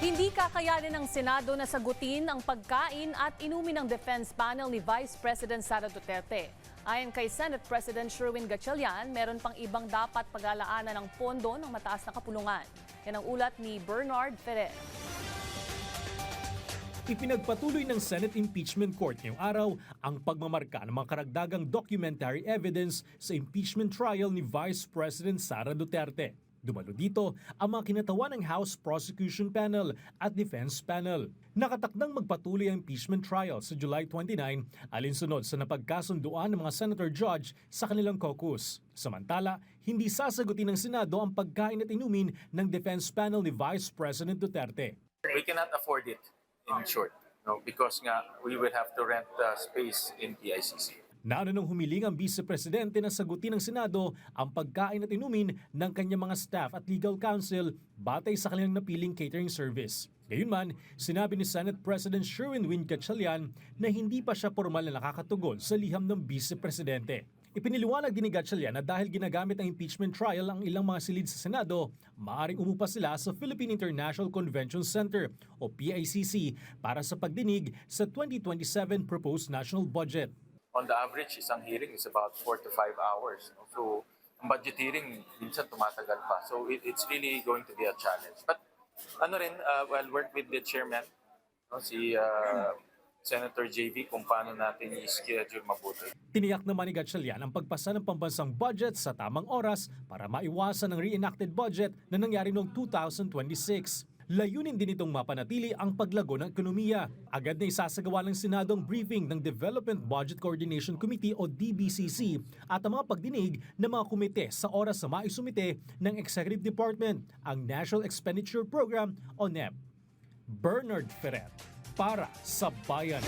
Hindi kakayanin ng Senado na sagutin ang pagkain at inumin ng defense panel ni Vice President Sara Duterte. Ayon kay Senate President Sherwin Gatchalian, meron pang ibang dapat paglalaanan ng pondo ng mataas na kapulungan. Yan ang ulat ni Bernard Ferrer. Ipinagpatuloy ng Senate Impeachment Court ngayong araw ang pagmamarka ng mga karagdagang documentary evidence sa impeachment trial ni Vice President Sara Duterte. Dumalo dito ang mga kinatawan ng House Prosecution Panel at Defense Panel. Nakatakdang magpatuloy ang impeachment trial sa July 29 alinsunod sa napagkasunduan ng mga senator judge sa kanilang caucus. Samantala, hindi sasagutin ng Senado ang pagkain at inumin ng Defense Panel ni Vice President Duterte. We cannot afford it, in short, no? Because we will have to rent space in PICC. Nauna nang humiling ang Vice Presidente na sagutin ng Senado ang pagkain at inumin ng kanyang mga staff at legal counsel batay sa kanilang napiling catering service. Gayunman, sinabi ni Senate President Sherwin Gatchalian na hindi pa siya formal na nakakatugon sa liham ng Vice Presidente. Ipiniliwanag din ni Gatchalian na dahil ginagamit ang impeachment trial ang ilang mga silid sa Senado, maaaring umupa sila sa Philippine International Convention Center o PICC para sa pagdinig sa 2027 proposed national budget. On the average, isang hearing is about 4 to 5 hours. No? So, ang budget hearing, minsan tumatagal pa. So, it's really going to be a challenge. But, I'll work with the chairman, no? Si Senator JV, kung paano natin i-schedule mabuti. Tiniyak naman ni Gatchalian ang pagpasa ng pambansang budget sa tamang oras para maiwasan ang reenacted budget na nangyari noong 2026. Layunin din itong mapanatili ang paglago ng ekonomiya. Agad na isasagawa ng Senado ang briefing ng Development Budget Coordination Committee o DBCC at ang mga pagdinig ng mga komite sa oras na maisumite ng Executive Department, ang National Expenditure Program o NEP. Bernard Ferrer para sa Bayan.